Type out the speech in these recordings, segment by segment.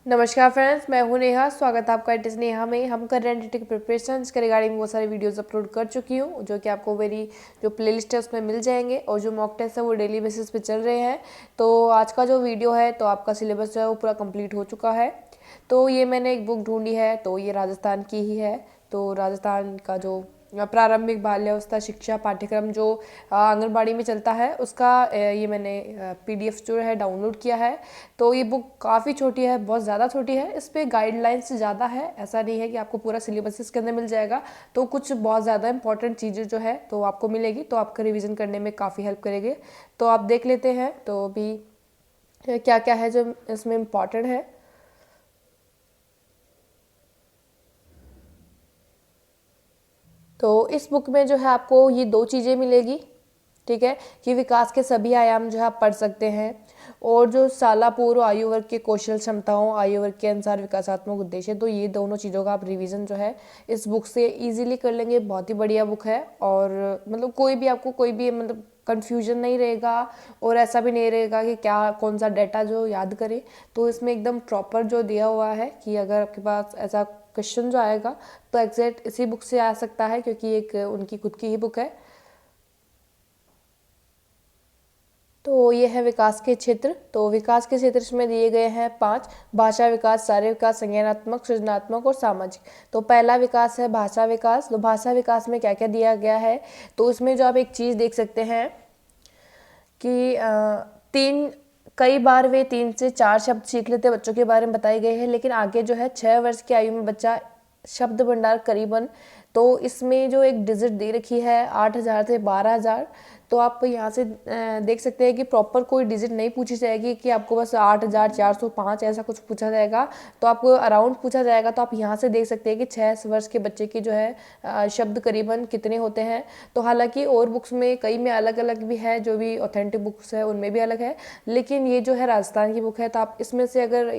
नमस्कार फ्रेंड्स, मैं हूं नेहा। स्वागत है आपका इट इज़ नेहा में। हम कर रहे हैं NTT प्रिपरेशन के रिगार्डिंग बहुत सारे वीडियोस अपलोड कर चुकी हूं, जो कि आपको मेरी जो प्लेलिस्ट है उसमें मिल जाएंगे। और जो मॉक टेस्ट है वो डेली बेसिस पे चल रहे हैं। तो आज का जो वीडियो है तो आपका सिलेबस जो है वो पूरा कंप्लीट हो चुका है। तो ये मैंने एक बुक ढूंढी है, तो ये राजस्थान की ही है। तो राजस्थान का जो प्रारंभिक बाल्यावस्था शिक्षा पाठ्यक्रम जो आंगनबाड़ी में चलता है उसका ये मैंने PDF जो है डाउनलोड किया है। तो ये बुक काफ़ी छोटी है, बहुत ज़्यादा छोटी है। इस पर गाइडलाइंस ज़्यादा है, ऐसा नहीं है कि आपको पूरा सिलेबस इसके अंदर मिल जाएगा। तो कुछ बहुत ज़्यादा इंपॉर्टेंट चीज़ें जो है तो आपको मिलेगी, तो आपका रिवीजन करने में काफ़ी हेल्प करेगी। तो आप देख लेते हैं तो अभी क्या क्या है जो इसमें इम्पॉर्टेंट है। तो इस बुक में जो है आपको ये दो चीज़ें मिलेगी, ठीक है, कि विकास के सभी आयाम जो है आप पढ़ सकते हैं। और जो साला पूर्व आयु वर्ग के कौशल क्षमताओं आयु वर्ग के अनुसार विकासात्मक उद्देश्य, तो ये दोनों चीज़ों का आप रिवीजन जो है इस बुक से इजीली कर लेंगे। बहुत ही बढ़िया बुक है। और मतलब कोई भी मतलब कन्फ्यूजन नहीं रहेगा। और ऐसा भी नहीं रहेगा कि क्या कौन सा डाटा जो याद करें। तो इसमें एकदम प्रॉपर जो दिया हुआ है कि अगर आपके पास ऐसा क्वेश्चन जो आएगा तो एग्जैक्ट इसी बुक से आ सकता है, क्योंकि एक उनकी खुद की ही बुक है। तो ये है विकास के क्षेत्र। तो विकास के क्षेत्र में दिए गए हैं 5: भाषा विकास, शारीरिक विकास, संज्ञानात्मक, सृजनात्मक और सामाजिक। तो पहला विकास है भाषा विकास। तो भाषा विकास में क्या क्या दिया गया है, तो इसमें जो आप एक चीज़ देख सकते हैं कि तीन कई बार वे 3 से 4 शब्द सीख लेते बच्चों के बारे में बताए गए हैं। लेकिन आगे जो है 6 वर्ष की आयु में बच्चा शब्द भंडार करीबन, तो इसमें जो एक डिजिट दे रखी है 8,000 से 12,000। तो आप यहाँ से देख सकते हैं कि प्रॉपर कोई डिजिट नहीं पूछी जाएगी कि आपको बस 8,405 ऐसा कुछ पूछा जाएगा। तो आपको अराउंड पूछा जाएगा। तो आप यहाँ से देख सकते हैं कि 6 वर्ष के बच्चे की जो है शब्द करीबन कितने होते हैं। तो हालांकि और बुक्स में कई में अलग अलग भी है, जो भी ऑथेंटिक बुक्स है उनमें भी अलग है। लेकिन ये जो है राजस्थान की बुक है, तो आप इसमें से अगर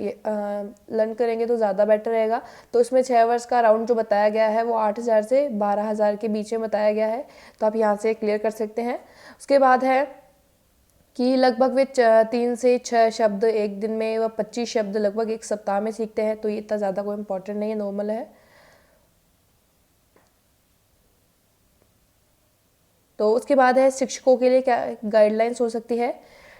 लर्न करेंगे तो ज़्यादा बेटर रहेगा। तो इसमें 6 वर्ष का राउंड जो बताया गया है वो 8,000 से 12,000 के बीच में बताया गया है। तो आप यहाँ से क्लियर कर सकते हैं। उसके बाद है कि लगभग वे 3 से 6 शब्द एक दिन में व 25 शब्द लगभग एक सप्ताह में सीखते हैं। तो ये इतना ज़्यादा कोई इंपॉर्टेंट नहीं है, नॉर्मल है। तो उसके बाद है शिक्षकों के लिए क्या गाइडलाइंस हो सकती है।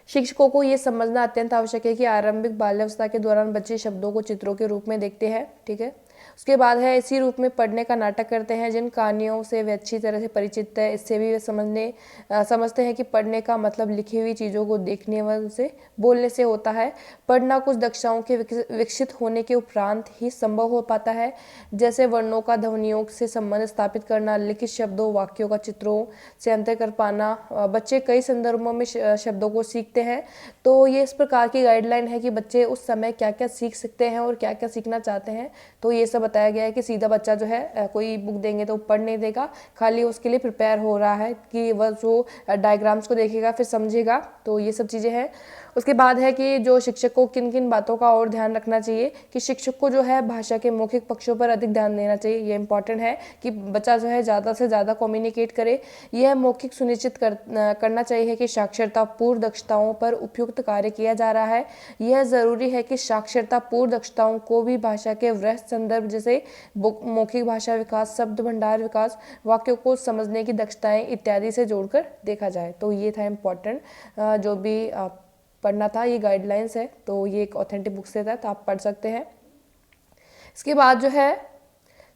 शिक्षकों को ये समझना अत्यंत आवश्यक है कि आरंभिक बाल्यावस्था के दौरान बच्चे शब्दों को चित्रों के रूप में देखते हैं, ठीक है। उसके बाद है इसी रूप में पढ़ने का नाटक करते हैं। जिन कहानियों से वे अच्छी तरह से परिचित है, इससे भी वे समझते हैं कि पढ़ने का मतलब लिखी हुई चीज़ों को देखने व उनसे बोलने से होता है। पढ़ना कुछ दक्षताओं के विकसित होने के उपरांत ही संभव हो पाता है, जैसे वर्णों का ध्वनियों से संबंध स्थापित करना, लिखित शब्दों वाक्यों का चित्रों से अंतर कर पाना। बच्चे कई संदर्भों में शब्दों को सीखते हैं। तो ये इस प्रकार की गाइडलाइन है कि बच्चे उस समय क्या क्या सीख सकते हैं और क्या क्या सीखना चाहते हैं। तो ये सब बताया गया है कि सीधा बच्चा जो है कोई बुक देंगे तो पढ़ नहीं देगा, खाली उसके लिए प्रिपेयर हो रहा है कि वह जो डायग्राम्स को देखेगा फिर समझेगा। तो ये सब चीज़ें हैं। उसके बाद है कि जो शिक्षक को किन किन बातों का और ध्यान रखना चाहिए, कि शिक्षक को जो है भाषा के मौखिक पक्षों पर अधिक ध्यान देना चाहिए। ये इंपॉर्टेंट है कि बच्चा जो है ज़्यादा से ज़्यादा कम्युनिकेट करे। यह मौखिक सुनिश्चित करना चाहिए कि साक्षरता पूर्व दक्षताओं पर उपयुक्त कार्य किया जा रहा है। यह ज़रूरी है कि साक्षरता पूर्व दक्षताओं को भी भाषा के वृहत संदर्भ जैसे मौखिक भाषा विकास, शब्द भंडार विकास, वाक्यों को समझने की दक्षताएं इत्यादि से जोड़कर देखा जाए। तो ये था इम्पोर्टेंट जो भी पढ़ना था। ये गाइडलाइंस है, तो ये एक ऑथेंटिक बुक से था, तो आप पढ़ सकते हैं। इसके बाद जो है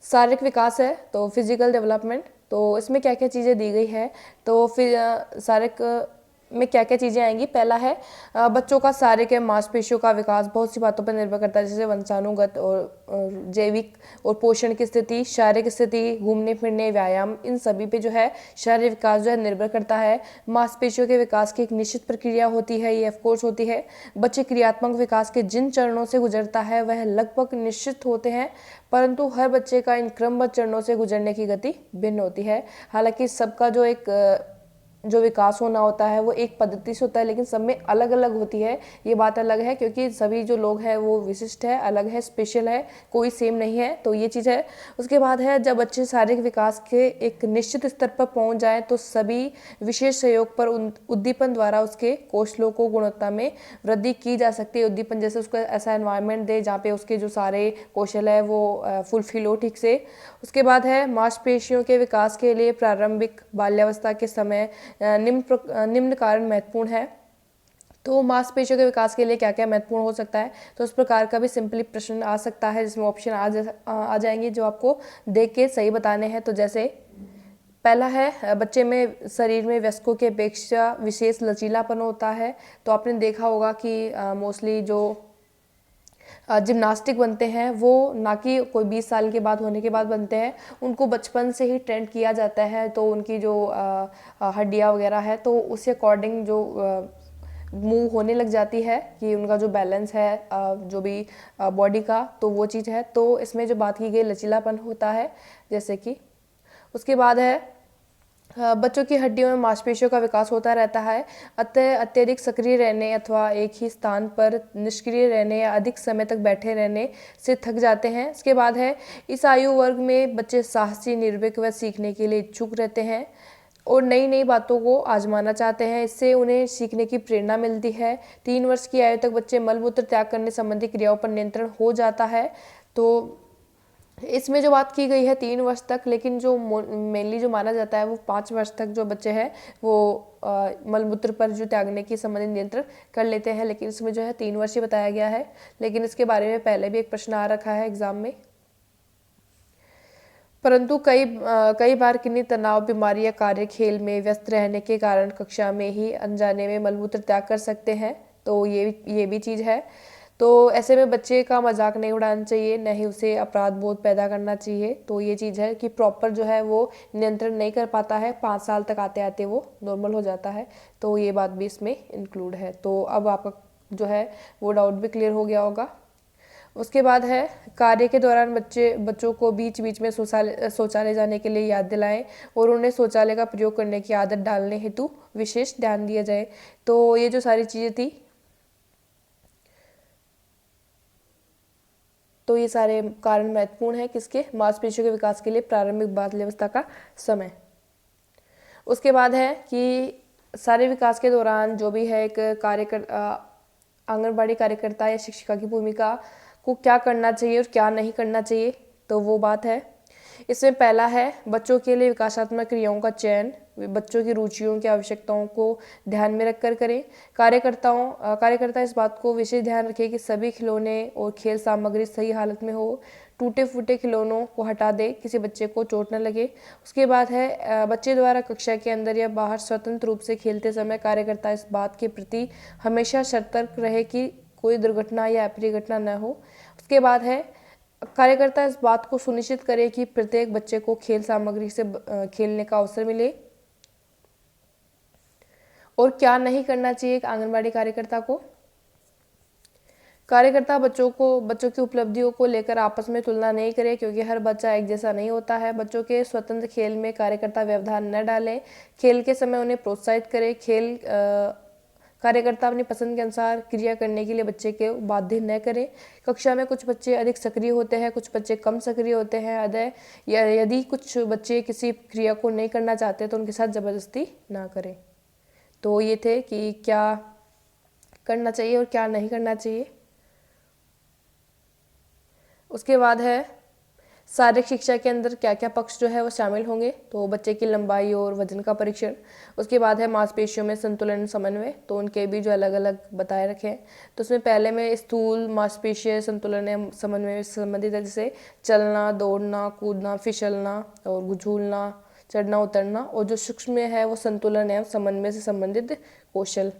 शारीरिक विकास है, तो फिजिकल डेवलपमेंट। तो इसमें क्या क्या चीज़ें दी गई है, तो फिर शारीरिक में क्या क्या चीज़ें आएंगी। पहला है बच्चों का शारीरिक मांसपेशियों का विकास बहुत सी बातों पर निर्भर करता है, जैसे वंशानुगत और जैविक और पोषण की स्थिति, शारीरिक स्थिति, घूमने फिरने, व्यायाम, इन सभी पे जो है शारीरिक विकास जो है निर्भर करता है। मांसपेशियों के विकास की एक निश्चित प्रक्रिया होती है, ये ऑफकोर्स होती है। बच्चे क्रियात्मक विकास के जिन चरणों से गुजरता है वह लगभग निश्चित होते हैं, परंतु हर बच्चे का इन क्रमबद्ध चरणों से गुजरने की गति भिन्न होती है। हालांकि सबका जो एक जो विकास होना होता है वो एक पद्धति से होता है, लेकिन सब में अलग अलग होती है। ये बात अलग है क्योंकि सभी जो लोग हैं वो विशिष्ट है, अलग है, स्पेशल है, कोई सेम नहीं है, तो ये चीज़ है। उसके बाद है जब बच्चे शारीरिक विकास के एक निश्चित स्तर पर पहुंच जाए तो सभी विशेष सहयोग पर उद्दीपन द्वारा उसके कौशलों को गुणवत्ता में वृद्धि की जा सकती है। उद्दीपन जैसे उसको ऐसा एनवायरनमेंट दे जहाँ पे उसके जो सारे कौशल है वो फुलफिल हो ठीक से। उसके बाद है मांसपेशियों के विकास के लिए प्रारंभिक बाल्यावस्था के समय निम्न कारण महत्वपूर्ण है। तो मांसपेशियों के विकास के लिए क्या क्या महत्वपूर्ण हो सकता है, तो उस प्रकार का भी सिंपली प्रश्न आ सकता है जिसमें ऑप्शन आ जाएंगे जो आपको देख के सही बताने हैं। तो जैसे पहला है बच्चे में शरीर में वयस्कों की अपेक्षा विशेष लचीलापन होता है। तो आपने देखा होगा कि मोस्टली जो जिम्नास्टिक बनते हैं वो ना कि कोई 20 साल के बाद होने के बाद बनते हैं, उनको बचपन से ही ट्रेंड किया जाता है। तो उनकी जो हड्डियाँ वगैरह है तो उसी अकॉर्डिंग जो मूव होने लग जाती है कि उनका जो बैलेंस है जो भी बॉडी का, तो वो चीज़ है। तो इसमें जो बात की गई लचीलापन होता है जैसे कि। उसके बाद है बच्चों की हड्डियों में मांसपेशियों का विकास होता रहता है, अतः अत्यधिक सक्रिय रहने अथवा एक ही स्थान पर निष्क्रिय रहने या अधिक समय तक बैठे रहने से थक जाते हैं। इसके बाद है इस आयु वर्ग में बच्चे साहसी, निर्भीक व सीखने के लिए इच्छुक रहते हैं और नई नई बातों को आजमाना चाहते हैं। इससे उन्हें सीखने की प्रेरणा मिलती है। 3 वर्ष की आयु तक बच्चे मलमूत्र त्याग करने संबंधी क्रियाओं पर नियंत्रण हो जाता है। तो इसमें जो बात की गई है 3 वर्ष तक, लेकिन जो मेनली जो माना जाता है वो 5 वर्ष तक जो बच्चे हैं वो मलमूत्र पर जो त्यागने की संबंधित नियंत्रण कर लेते हैं, लेकिन इसमें जो है 3 वर्ष ही बताया गया है। लेकिन इसके बारे में पहले भी एक प्रश्न आ रखा है एग्जाम में। परंतु कई बार किन्हीं तनाव, बीमारी या कार्य, खेल में व्यस्त रहने के कारण कक्षा में ही अनजाने में मलमूत्र त्याग कर सकते हैं। तो ये भी चीज़ है। तो ऐसे में बच्चे का मजाक नहीं उड़ाना चाहिए, न ही उसे अपराध बोध पैदा करना चाहिए। तो ये चीज़ है कि प्रॉपर जो है वो नियंत्रण नहीं कर पाता है, 5 साल तक आते आते वो नॉर्मल हो जाता है। तो ये बात भी इसमें इंक्लूड है। तो अब आपका जो है वो डाउट भी क्लियर हो गया होगा। उसके बाद है कार्य के दौरान बच्चों को बीच बीच में शौचालय जाने के लिए याद दिलाएं और उन्हें शौचालय का प्रयोग करने की आदत डालने हेतु विशेष ध्यान दिया जाए। तो ये जो सारी चीज़ें थी, तो ये सारे कारण महत्वपूर्ण है किसके, मांसपेशियों के विकास के लिए प्रारंभिक बाल्यावस्था का समय। उसके बाद है कि सारे विकास के दौरान जो भी है एक आंगनबाड़ी कार्यकर्ता या शिक्षिका की भूमिका को क्या करना चाहिए और क्या नहीं करना चाहिए, तो वो बात है। इसमें पहला है बच्चों के लिए विकासात्मक क्रियाओं का चयन बच्चों की रुचियों की आवश्यकताओं को ध्यान में रखकर करें। कार्यकर्ता इस बात को विशेष ध्यान रखें कि सभी खिलौने और खेल सामग्री सही हालत में हो, टूटे फूटे खिलौनों को हटा दे, किसी बच्चे को चोट न लगे। उसके बाद है बच्चे द्वारा कक्षा के अंदर या बाहर स्वतंत्र रूप से खेलते समय कार्यकर्ता इस बात के प्रति हमेशा सतर्क रहे कि कोई दुर्घटना या अप्रिय घटना न हो। उसके बाद है कार्यकर्ता इस बात को सुनिश्चित करे कि प्रत्येक बच्चे को खेल सामग्री से खेलने का अवसर मिले। और क्या नहीं करना चाहिए एक आंगनबाड़ी कार्यकर्ता को, कार्यकर्ता बच्चों की उपलब्धियों को लेकर आपस में तुलना नहीं करे, क्योंकि हर बच्चा एक जैसा नहीं होता है। बच्चों के स्वतंत्र खेल में कार्यकर्ता व्यवधान न डालें, खेल के समय उन्हें प्रोत्साहित करें। कार्यकर्ता अपनी पसंद के अनुसार क्रिया करने के लिए बच्चे के बाध्य न करें। कक्षा में कुछ बच्चे अधिक सक्रिय होते हैं, कुछ बच्चे कम सक्रिय होते हैं। यदि कुछ बच्चे किसी क्रिया को नहीं करना चाहते तो उनके साथ जबरदस्ती ना करें। तो ये थे कि क्या करना चाहिए और क्या नहीं करना चाहिए। उसके बाद है शारीरिक शिक्षा के अंदर क्या क्या पक्ष जो है वो शामिल होंगे, तो बच्चे की लंबाई और वजन का परीक्षण। उसके बाद है मांसपेशियों में संतुलन समन्वय, तो उनके भी जो अलग अलग बताए रखे हैं। तो उसमें पहले में स्थूल मांसपेशीय संतुलन एवं समन्वय से संबंधित है, जैसे चलना, दौड़ना, कूदना, फिसलना और झूलना, चढ़ना उतरना। और जो सूक्ष्म है वो संतुलन एवं समन्वय से संबंधित कौशल।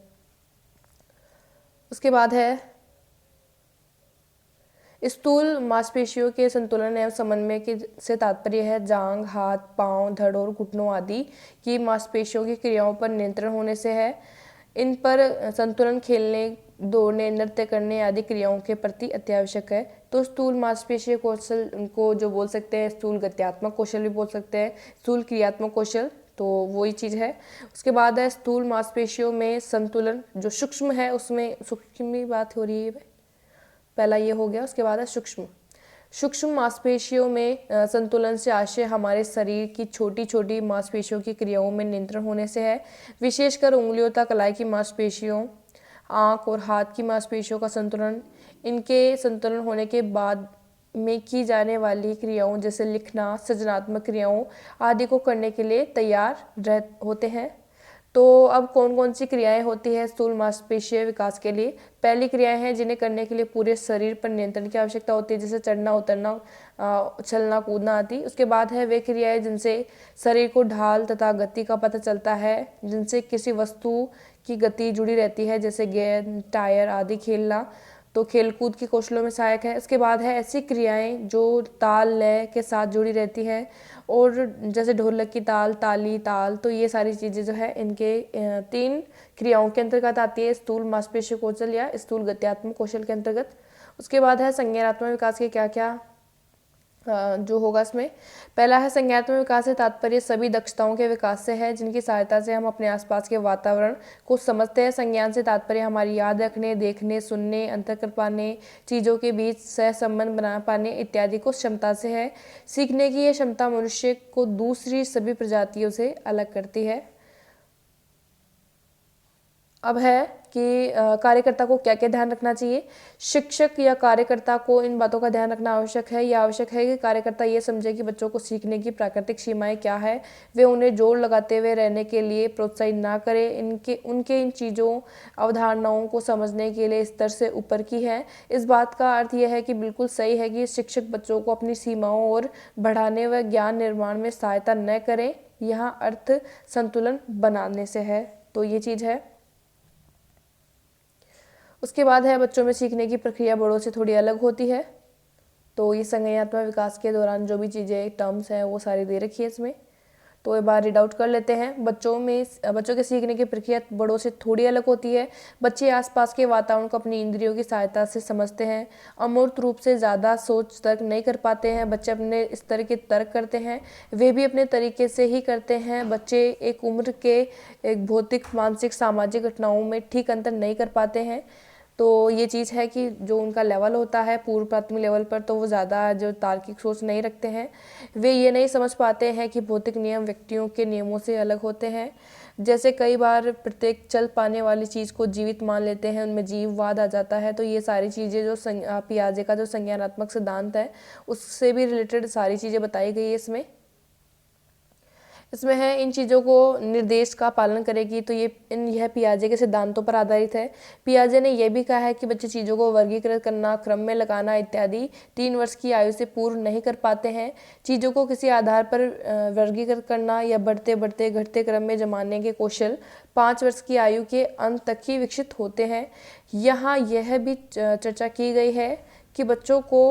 उसके बाद है स्थूल मांसपेशियों के संतुलन एवं समन्वय के से तात्पर्य है जांग, हाथ, पांव, धड़ और घुटनों आदि की मांसपेशियों की क्रियाओं पर नियंत्रण होने से है। इन पर संतुलन खेलने, दौड़ने, नृत्य करने आदि क्रियाओं के प्रति अत्यावश्यक है। तो स्थूल मांसपेशीय कौशल को जो बोल सकते हैं स्थूल गत्यात्मक कौशल भी बोल सकते हैं, स्थूल क्रियात्मक कौशल, तो वही चीज़ है। उसके बाद है स्थूल मांसपेशियों में संतुलन, जो सूक्ष्म है उसमें सूक्ष्म की बात हो रही है, पहला ये हो गया। उसके बाद है सूक्ष्म। सूक्ष्म मांसपेशियों में संतुलन से आशय हमारे शरीर की छोटी छोटी मांसपेशियों की क्रियाओं में नियंत्रण होने से है। विशेषकर उंगलियों तक कलाई की मांसपेशियों, आँख और हाथ की मांसपेशियों का संतुलन। इनके संतुलन होने के बाद में की जाने वाली क्रियाओं जैसे लिखना, सृजनात्मक क्रियाओं आदि को करने के लिए तैयार होते हैं। तो अब कौन कौन सी क्रियाएं होती है स्थूल मांसपेशीय विकास के लिए? पहली क्रियाएं हैं जिन्हें करने के लिए पूरे शरीर पर नियंत्रण की आवश्यकता होती है, जैसे चढ़ना, उतरना, चलना, कूदना आदि। उसके बाद है वे क्रियाएं जिनसे शरीर को ढाल तथा गति का पता चलता है, जिनसे किसी वस्तु की गति जुड़ी रहती है, जैसे गेंद, टायर आदि खेलना, तो खेलकूद की कौशलों में सहायक है। इसके बाद है ऐसी क्रियाएं जो ताल लय के साथ जुड़ी रहती है, और जैसे ढोलक की ताल, ताली, ताल, तो ये सारी चीज़ें जो है इनके 3 क्रियाओं के अंतर्गत आती है, स्थूल मांसपेशी कौशल या स्थूल गत्यात्मक कौशल के अंतर्गत। उसके बाद है संज्ञानात्मक विकास के क्या क्या जो होगा इसमें। पहला है संज्ञानात्मक विकास से तात्पर्य सभी दक्षताओं के विकास से है जिनकी सहायता से हम अपने आसपास के वातावरण को समझते हैं। संज्ञान से तात्पर्य हमारी याद रखने, देखने, सुनने, अंतर कर पाने, चीज़ों के बीच सह संबंध बना पाने इत्यादि को क्षमता से है। सीखने की यह क्षमता मनुष्य को दूसरी सभी प्रजातियों से अलग करती है। अब है कि कार्यकर्ता को क्या क्या ध्यान रखना चाहिए। शिक्षक या कार्यकर्ता को इन बातों का ध्यान रखना आवश्यक है। यह आवश्यक है कि कार्यकर्ता ये समझे कि बच्चों को सीखने की प्राकृतिक सीमाएं क्या है, वे उन्हें जोर लगाते हुए रहने के लिए प्रोत्साहित ना करें। उनके इन चीज़ों, अवधारणाओं को समझने के लिए स्तर से ऊपर की है। इस बात का अर्थ यह है कि बिल्कुल सही है कि शिक्षक बच्चों को अपनी सीमाओं और बढ़ाने व ज्ञान निर्माण में सहायता न करें। यहाँ अर्थ संतुलन बनाने से है, तो ये चीज़ है। उसके बाद है बच्चों में सीखने की प्रक्रिया बड़ों से थोड़ी अलग होती है। तो ये संज्ञानात्मक विकास के दौरान जो भी चीज़ें, टर्म्स हैं, वो सारी दे रखी है इसमें, तो एक बार रीड आउट कर लेते हैं। बच्चों के सीखने की प्रक्रिया बड़ों से थोड़ी अलग होती है। बच्चे आसपास के वातावरण को अपनी इंद्रियों की सहायता से समझते हैं। अमूर्त रूप से ज़्यादा सोच तर्क नहीं कर पाते हैं। बच्चे अपने स्तर के तर्क करते हैं, वे भी अपने तरीके से ही करते हैं। बच्चे एक उम्र के एक भौतिक, मानसिक, सामाजिक घटनाओं में ठीक अंतर नहीं कर पाते हैं। तो ये चीज़ है कि जो उनका लेवल होता है पूर्व प्राथमिक लेवल पर, तो वो ज़्यादा जो तार्किक सोच नहीं रखते हैं। वे ये नहीं समझ पाते हैं कि भौतिक नियम व्यक्तियों के नियमों से अलग होते हैं। जैसे कई बार प्रत्येक चल पाने वाली चीज़ को जीवित मान लेते हैं, उनमें जीववाद आ जाता है। तो ये सारी चीज़ें जो पियाजे का जो संज्ञानात्मक सिद्धांत है उससे भी रिलेटेड सारी चीज़ें बताई गई है इसमें है। इन चीज़ों को निर्देश का पालन करेगी, तो यह पियाजे के सिद्धांतों पर आधारित है। पियाजे ने यह भी कहा है कि बच्चे चीज़ों को वर्गीकृत करना, क्रम में लगाना इत्यादि 3 वर्ष की आयु से पूर्व नहीं कर पाते हैं। चीज़ों को किसी आधार पर वर्गीकृत करना या बढ़ते बढ़ते घटते क्रम में जमाने के कौशल 5 वर्ष की आयु के अंत तक ही विकसित होते हैं। यहाँ यह भी चर्चा की गई है कि बच्चों को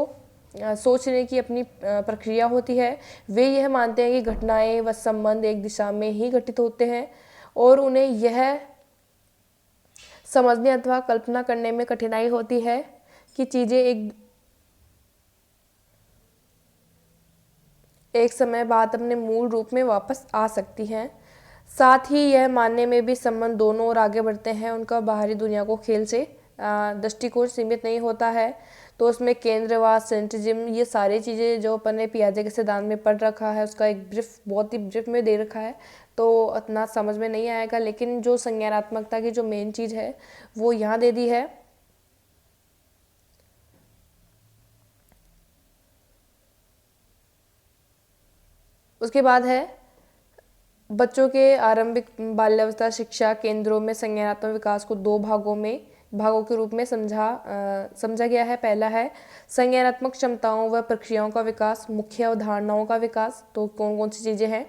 सोचने की अपनी प्रक्रिया होती है। वे यह मानते हैं कि घटनाएं व संबंध एक दिशा में ही घटित होते हैं और उन्हें यह समझने अथवा कल्पना करने में कठिनाई होती है कि चीज़ें एक समय बाद अपने मूल रूप में वापस आ सकती हैं। साथ ही यह मानने में भी संबंध दोनों ओर आगे बढ़ते हैं। उनका बाहरी दुनिया को खेल से दृष्टिकोण सीमित नहीं होता है। तो उसमें केंद्रवाद, सेंट्रिज्म, ये सारी चीज़ें जो अपन ने पियाजे के सिद्धांत में पढ़ रखा है उसका एक बहुत ही ब्रीफ में दे रखा है, तो उतना समझ में नहीं आएगा। लेकिन जो संज्ञानात्मकता की जो मेन चीज़ है वो यहाँ दे दी है। उसके बाद है बच्चों के आरंभिक बाल्यावस्था शिक्षा केंद्रों में संज्ञानात्मक विकास को 2 भागों के रूप में समझा गया है। पहला है संज्ञानात्मक क्षमताओं व प्रक्रियाओं का विकास, मुख्य अवधारणाओं का विकास। तो कौन कौन सी चीज़ें हैं,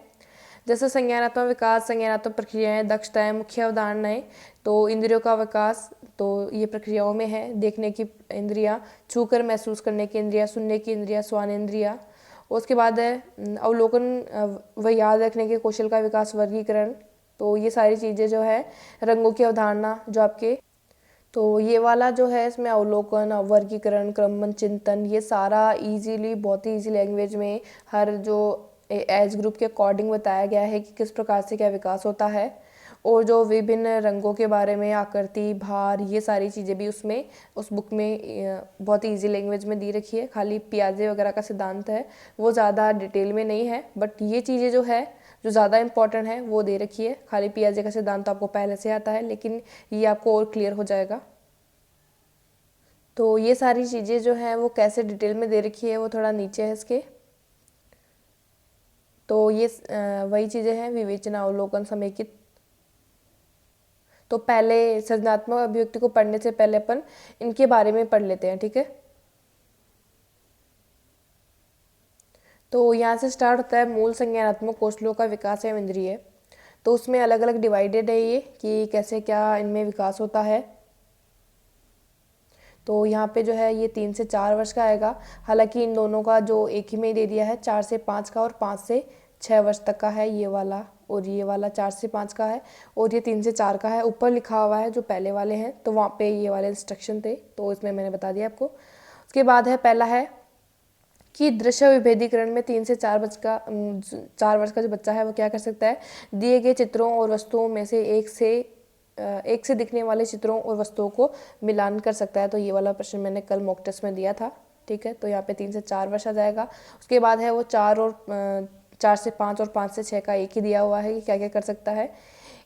जैसे संज्ञानात्मक विकास, संज्ञानात्मक प्रक्रियाएं, दक्षताएं, मुख्य अवधारणाएं। तो इंद्रियों का विकास, तो ये प्रक्रियाओं में है। देखने की इंद्रियां, छूकर महसूस करने की इंद्रियां, सुनने की इंद्रियां, स्वानेंद्रियां। उसके बाद है अवलोकन व याद रखने के कौशल का विकास, वर्गीकरण। तो ये सारी चीज़ें जो है, रंगों की अवधारणा जो आपके, तो ये वाला जो है इसमें अवलोकन, वर्गीकरण, क्रमबद्ध चिंतन, ये सारा इजीली, बहुत ही ईजी लैंग्वेज में हर जो एज ग्रुप के अकॉर्डिंग बताया गया है कि किस प्रकार से क्या विकास होता है, और जो विभिन्न रंगों के बारे में, आकृति, भार, ये सारी चीज़ें भी उसमें उस बुक में बहुत ईजी लैंग्वेज में दी रखी है। खाली पियाजे वगैरह का सिद्धांत है, वो ज़्यादा डिटेल में नहीं है, बट ये चीज़ें जो है जो ज़्यादा इंपॉर्टेंट है वो दे रखी है। खाली पियाजे का सिद्धांत तो आपको पहले से आता है, लेकिन ये आपको और क्लियर हो जाएगा। तो ये सारी चीज़ें जो हैं वो कैसे डिटेल में दे रखी है वो थोड़ा नीचे है इसके। तो ये वही चीज़ें हैं, विवेचना, अवलोकन, समेकित। तो पहले सृजनात्मक अभिव्यक्ति को पढ़ने से पहले अपन इनके बारे में पढ़ लेते हैं, ठीक है। तो यहाँ से स्टार्ट होता है मूल संज्ञानात्मक कौशलों का विकास एवं इंद्रिय। तो उसमें अलग अलग डिवाइडेड है ये कि कैसे क्या इनमें विकास होता है। तो यहाँ पे जो है ये 3 से 4 वर्ष का आएगा। हालांकि इन दोनों का जो एक ही में दे दिया है 4 से 5 का, और 5 से 6 वर्ष तक का है ये वाला, और ये वाला 4 से 5 का है, और ये 3 से 4 का है। ऊपर लिखा हुआ है जो पहले वाले हैं, तो वहाँ पे ये वाले इंस्ट्रक्शन थे, तो इसमें मैंने बता दिया आपको। उसके बाद है पहला है कि दृश्य विभेदीकरण में 3 से 4 वर्ष का जो बच्चा है वो क्या कर सकता है, दिए गए चित्रों और वस्तुओं में से एक से दिखने वाले चित्रों और वस्तुओं को मिलान कर सकता है। तो ये वाला प्रश्न मैंने कल मॉक टेस्ट में दिया था, ठीक है। तो यहाँ पे 3 से 4 वर्ष आ जाएगा। उसके बाद है वो 4 से 5 और 5 से 6 का एक ही दिया हुआ है कि क्या क्या कर सकता है।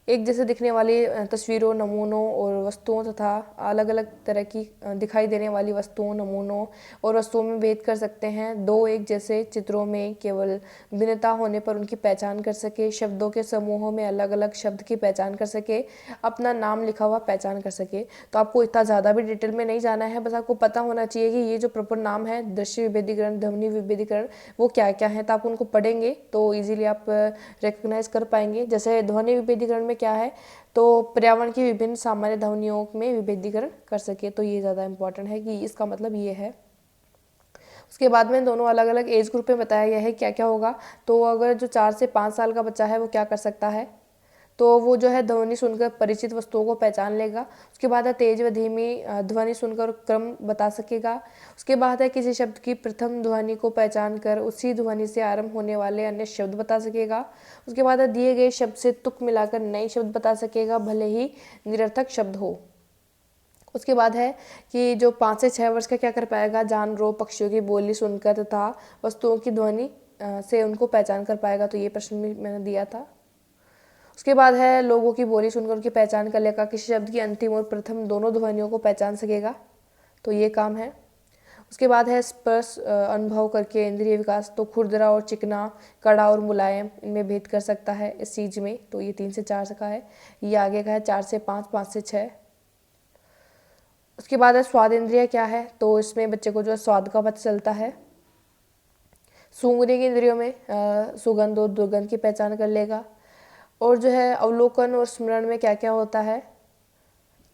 एक जैसे दिखने वाली तस्वीरों, नमूनों और वस्तुओं तथा अलग अलग तरह की दिखाई देने वाली वस्तुओं, नमूनों और वस्तुओं में भेद कर सकते हैं। दो एक जैसे चित्रों में केवल भिन्नता होने पर उनकी पहचान कर सके, शब्दों के समूहों में अलग अलग शब्द की पहचान कर सके, अपना नाम लिखा हुआ पहचान कर सके। तो आपको इतना ज़्यादा भी डिटेल में नहीं जाना है, बस आपको पता होना चाहिए कि ये जो प्रॉपर नाम है, दृश्य विभेदीकरण, ध्वनि विभेदीकरण, वो क्या क्या है। तो आप उनको पढ़ेंगे तो ईजिली आप रिकग्नाइज कर पाएंगे। जैसे ध्वनि विभेदीकरण में क्या है, तो पर्यावरण की विभिन्न सामान्य ध्वनियों में विभेदीकरण कर सके। तो ये ज़्यादा इंपॉर्टेंट है कि इसका मतलब ये है। उसके बाद में दोनों अलग अलग एज ग्रुप में बताया गया है क्या क्या होगा। तो अगर जो 4 से 5 साल का बच्चा है वो क्या कर सकता है, तो वो जो है ध्वनि सुनकर परिचित वस्तुओं को पहचान लेगा। उसके बाद है तेज व धीमी ध्वनि सुनकर क्रम बता सकेगा। उसके बाद है किसी शब्द की प्रथम ध्वनि को पहचान कर उसी ध्वनि से आरंभ होने वाले अन्य शब्द बता सकेगा। उसके बाद है दिए गए शब्द से तुक मिलाकर नए शब्द बता सकेगा, भले ही निरर्थक शब्द हो। उसके बाद है कि जो 5 से 6 वर्ष का क्या कर पाएगा, जानवरों, पक्षियों की बोली सुनकर तथा वस्तुओं की ध्वनि से उनको पहचान कर पाएगा। तो ये प्रश्न भी मैंने दिया था। उसके बाद है लोगों की बोली सुनकर उनकी पहचान कर लेगा, किसी शब्द की अंतिम और प्रथम दोनों ध्वनियों को पहचान सकेगा। तो ये काम है। उसके बाद है स्पर्श अनुभव करके इंद्रिय विकास। तो खुरदरा और चिकना, कड़ा और मुलायम, इनमें भेद कर सकता है इस चीज़ में। तो ये 3 से 4 का है। ये आगे का है 4 से 5, 5 से 6। उसके बाद है स्वाद इंद्रिय क्या है, तो इसमें बच्चे को जो है स्वाद का पता चलता है। सूंघने की इंद्रियों में सुगंध और दुर्गंध की पहचान कर लेगा। और जो है अवलोकन और स्मरण में क्या क्या होता है,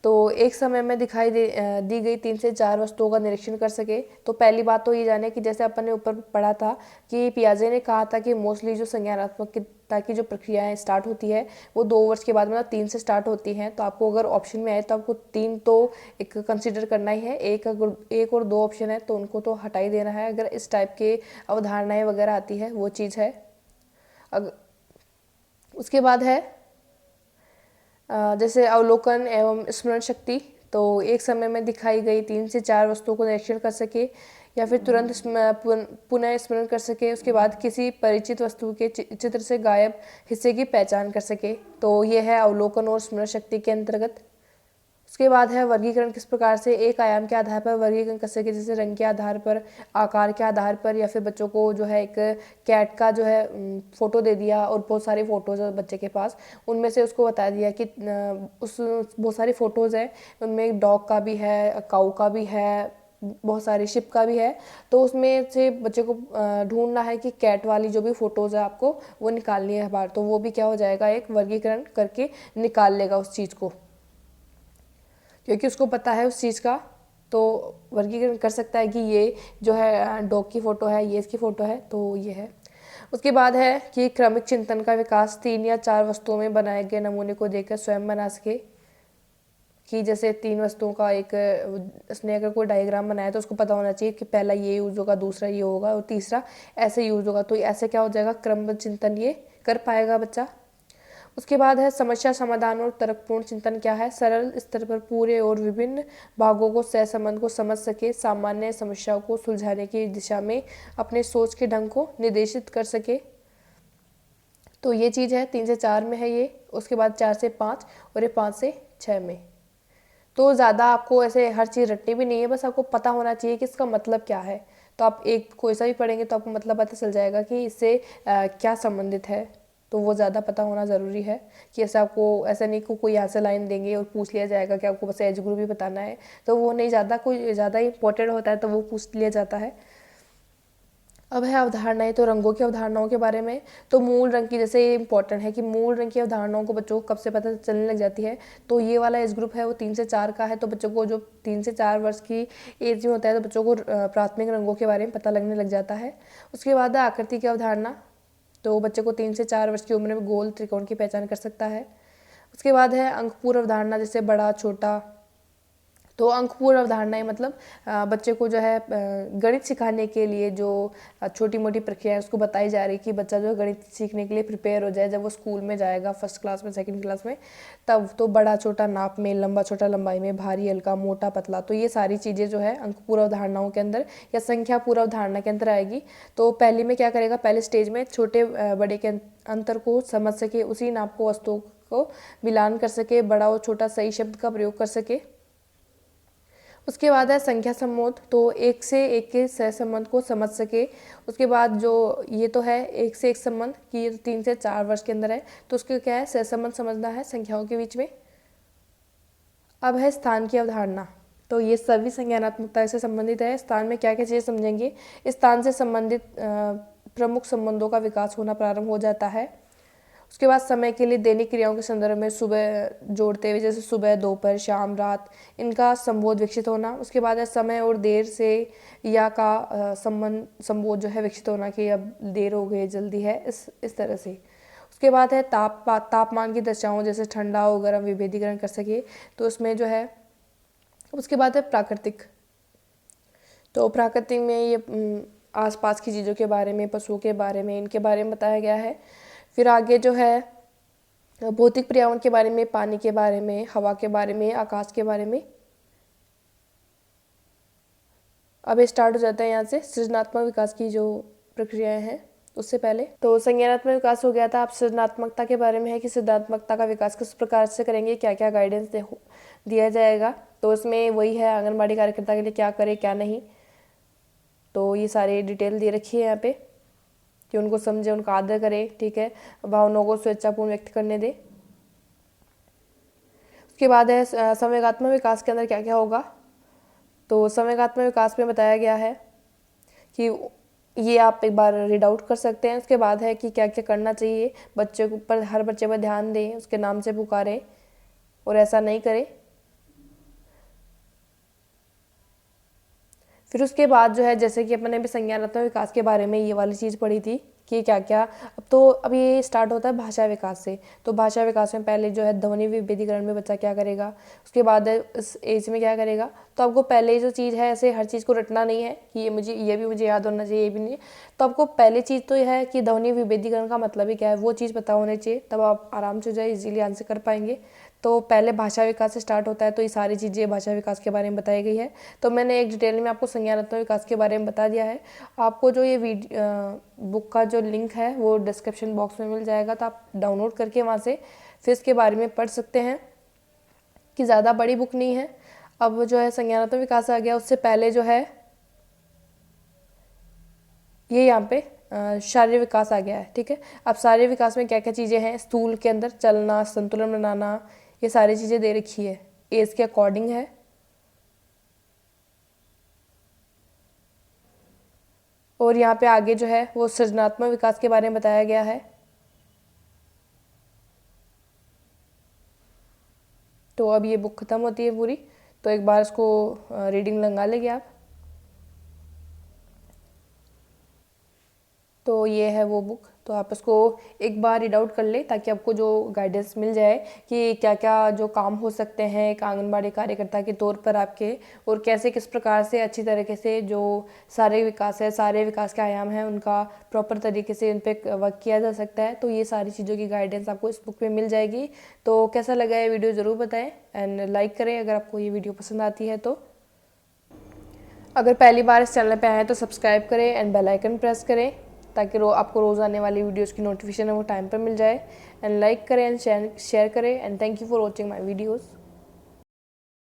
तो एक समय में दी गई 3 से 4 वस्तुओं का निरीक्षण कर सके। तो पहली बात तो ये जाने कि जैसे अपन ने ऊपर पढ़ा था कि पियाजे ने कहा था कि मोस्टली जो संज्ञानात्मकता की जो प्रक्रियाएं स्टार्ट होती है वो 2 वर्ष के बाद, मतलब 3 से स्टार्ट होती हैं। तो आपको अगर ऑप्शन में आए तो आपको 3 तो एक कंसिडर करना ही है। एक और 2 ऑप्शन है तो उनको तो हटा ही देना है अगर इस टाइप के अवधारणाएँ वगैरह आती है, वो चीज़ है। उसके बाद है जैसे अवलोकन एवं स्मरण शक्ति। तो एक समय में दिखाई गई 3 से 4 वस्तुओं को निरीक्षण कर सके या फिर तुरंत पुनः स्मरण कर सके। उसके बाद किसी परिचित वस्तु के चित्र से गायब हिस्से की पहचान कर सके। तो ये है अवलोकन और स्मरण शक्ति के अंतर्गत। उसके बाद है वर्गीकरण किस प्रकार से एक आयाम के आधार पर वर्गीकरण कर सके, जैसे रंग के आधार पर, आकार के आधार पर, या फिर बच्चों को जो है एक कैट का जो है फ़ोटो दे दिया और बहुत सारी फ़ोटोज़ है बच्चे के पास, उनमें से उसको बता दिया कि उस बहुत सारी फ़ोटोज़ हैं, उनमें एक डॉग का भी है, काऊ का भी है, बहुत सारी शिप का भी है। तो उसमें से बच्चे को ढूंढना है कि कैट वाली जो भी फ़ोटोज़ है आपको वो निकालनी है बाहर। तो वो भी क्या हो जाएगा, एक वर्गीकरण करके निकाल लेगा उस चीज़ को, क्योंकि उसको पता है उस चीज़ का। तो वर्गीकरण कर सकता है कि ये जो है डॉग की फ़ोटो है, ये इसकी फ़ोटो है, तो ये है। उसके बाद है कि क्रमिक चिंतन का विकास, 3 या 4 वस्तुओं में बनाए गए नमूने को देखकर स्वयं बना सके। कि जैसे 3 वस्तुओं का एक उसने अगर कोई डायग्राम बनाया तो उसको पता होना चाहिए कि पहला ये यूज़ होगा, दूसरा ये होगा और तीसरा ऐसे यूज़ होगा। तो ऐसे क्या हो जाएगा, क्रमबद्ध चिंतन ये कर पाएगा बच्चा। उसके बाद है समस्या समाधान और तर्कपूर्ण चिंतन। क्या है, सरल स्तर पर पूरे और विभिन्न भागों को सहसंबंध को समझ सके, सामान्य समस्याओं को सुलझाने की दिशा में अपने सोच के ढंग को निर्देशित कर सके। तो ये चीज़ है 3 से 4 में है ये। उसके बाद 4 से 5 और ये 5 से 6 में। तो ज़्यादा आपको ऐसे हर चीज़ रटनी भी नहीं है, बस आपको पता होना चाहिए कि इसका मतलब क्या है। तो आप एक कोई सा भी पढ़ेंगे तो आपको मतलब पता चल जाएगा कि इससे क्या संबंधित है। तो वो ज़्यादा पता होना ज़रूरी है कि ऐसे आपको ऐसा नहीं कि कोई यहाँ से लाइन देंगे और पूछ लिया जाएगा कि आपको बस एज ग्रुप ही बताना है, तो वो नहीं, ज़्यादा कोई ज़्यादा इंपॉर्टेंट होता है तो वो पूछ लिया जाता है। अब है अवधारणाएं, तो रंगों की अवधारणाओं के बारे में। तो मूल रंग की, जैसे ये इंपॉर्टेंट है कि मूल रंग की अवधारणाओं को बच्चों को कब से पता चलने लग जाती है। तो ये वाला एज ग्रुप है वो 3 से 4 का है। तो बच्चों को जो 3 से 4 वर्ष की एज में होता है तो बच्चों को प्राथमिक रंगों के बारे में पता लगने लग जाता है। उसके बाद है आकृति की अवधारणा। तो बच्चे को 3 से 4 वर्ष की उम्र में गोल त्रिकोण की पहचान कर सकता है। उसके बाद है अंकपूर्ण अवधारणा, जैसे बड़ा छोटा। तो अंकपूर्ण अवधारणाएं मतलब बच्चे को जो है गणित सिखाने के लिए जो छोटी मोटी प्रक्रिया है उसको बताई जा रही है कि बच्चा जो है गणित सीखने के लिए प्रिपेयर हो जाए जब वो स्कूल में जाएगा, फर्स्ट क्लास में, सेकंड क्लास में। तब तो बड़ा छोटा नाप में, लंबा छोटा लंबाई में, भारी हल्का, मोटा पतला, तो ये सारी चीज़ें जो है अंकपूर्ण अवधारणाओं के अंदर या संख्या पूर्ण अवधारणा के अंदर आएगी। तो पहली में क्या करेगा, पहले स्टेज में छोटे बड़े के अंतर को समझ सके, उसी नाप को वस्तुओं को मिलान कर सके, बड़ा और छोटा सही शब्द का प्रयोग कर सके। उसके बाद है संख्या संबोध। तो एक से एक के सहसंबंध को समझ सके। उसके बाद जो ये तो है एक से एक संबंध कि ये 3 से 4 वर्ष के अंदर है, तो उसके क्या है, सहसंबंध समझना है संख्याओं के बीच में। अब है स्थान की अवधारणा। तो ये सभी संज्ञानात्मकता से संबंधित है। स्थान में क्या क्या चीज़ें समझेंगे, स्थान से संबंधित प्रमुख संबंधों का विकास होना प्रारंभ हो जाता है। उसके बाद समय के लिए दैनिक क्रियाओं के संदर्भ में सुबह जोड़ते हुए, जैसे सुबह, दोपहर, शाम, रात, इनका संबोध विकसित होना। उसके बाद है समय और देर से या का संबोध जो है विकसित होना कि अब देर हो गई, जल्दी है, इस तरह से। उसके बाद है तापमान की दशाओं, जैसे ठंडा हो, गर्म, विभेदीकरण कर सके, तो उसमें जो है। उसके बाद है प्राकृतिक। तो प्राकृतिक में ये आसपास की चीज़ों के बारे में, पशुओं के बारे में, इनके बारे में बताया गया है। फिर आगे जो है भौतिक पर्यावरण के बारे में, पानी के बारे में, हवा के बारे में, आकाश के बारे में। अब ये स्टार्ट हो जाता है यहाँ से सृजनात्मक विकास की जो प्रक्रियाएं हैं। उससे पहले तो संज्ञानात्मक विकास हो गया था। अब सृजनात्मकता के बारे में है कि सृजनात्मकता का विकास किस प्रकार से करेंगे, क्या क्या गाइडेंस दिया जाएगा। तो इसमें वही है आंगनबाड़ी कार्यकर्ता के लिए क्या करे क्या नहीं, तो ये सारी डिटेल दे रखी है यहाँ पे कि उनको समझे, उनका आदर करे, ठीक है, भावनाओं को स्वेच्छापूर्ण व्यक्त करने दे। उसके बाद है संवेगात्मक विकास के अंदर क्या क्या होगा। तो संवेगात्मक विकास में बताया गया है कि ये आप एक बार रीड आउट कर सकते हैं। उसके बाद है कि क्या क्या करना चाहिए, बच्चे के ऊपर, हर बच्चे पर ध्यान दें, उसके नाम से पुकारें और ऐसा नहीं करें। फिर उसके बाद जो है, जैसे कि अपने भी संज्ञानात्मक विकास के बारे में ये वाली चीज़ पढ़ी थी कि क्या क्या। अब तो अब ये स्टार्ट होता है भाषा विकास से। तो भाषा विकास में पहले जो है ध्वनि विभेदीकरण में बच्चा क्या करेगा, उसके बाद इस एज में क्या करेगा। तो आपको पहले जो चीज़ है, ऐसे हर चीज़ को रटना नहीं है कि ये भी मुझे याद होना चाहिए, ये भी नहीं। तो आपको पहले चीज़ तो यह है कि ध्वनि विभेदीकरण का मतलब ही क्या है, वो चीज़ पता होनी चाहिए, तब आप आराम से जो है इजीली आंसर कर पाएंगे। तो पहले भाषा विकास से स्टार्ट होता है, तो ये सारी चीज़ें भाषा विकास के बारे में बताई गई है। तो मैंने एक डिटेल में आपको संज्ञानात्मक विकास के बारे में बता दिया है। आपको जो ये बुक का जो लिंक है वो डिस्क्रिप्शन बॉक्स में मिल जाएगा, तो आप डाउनलोड करके वहाँ से फिर इसके बारे में पढ़ सकते हैं कि ज़्यादा बड़ी बुक नहीं है। अब जो है संज्ञानात्मक विकास आ गया, उससे पहले जो है ये यहाँ पे शारीरिक विकास आ गया है, ठीक है। अब शारीरिक विकास में क्या क्या चीज़ें हैं, स्थूल के अंदर चलना, संतुलन बनाना, ये सारी चीज़ें दे रखी है, एज के अकॉर्डिंग है। और यहाँ पे आगे जो है वो सृजनात्मक विकास के बारे में बताया गया है। तो अब ये बुक ख़त्म होती है पूरी, तो एक बार इसको रीडिंग लगा लेंगे आप। तो ये है वो बुक, तो आप इसको एक बार रीड आउट कर ले ताकि आपको जो गाइडेंस मिल जाए कि क्या क्या जो काम हो सकते हैं एक आंगनबाड़ी कार्यकर्ता के तौर पर आपके, और कैसे किस प्रकार से अच्छी तरीके से जो सारे विकास है, सारे विकास के आयाम हैं, उनका प्रॉपर तरीके से उन पर वर्क किया जा सकता है। तो ये सारी चीज़ों की गाइडेंस आपको इस बुक में मिल जाएगी। तो कैसा लगा ये वीडियो ज़रूर बताएं एंड लाइक करें अगर आपको ये वीडियो पसंद आती है। तो अगर पहली बार इस चैनल पे आए हैं तो सब्सक्राइब करें एंड बेल आइकन प्रेस करें ताकि आपको रोज़ आने वाली वीडियोस की नोटिफिकेशन है वो टाइम पर मिल जाए। एंड लाइक करें एंड शेयर करें and thank you for watching my videos.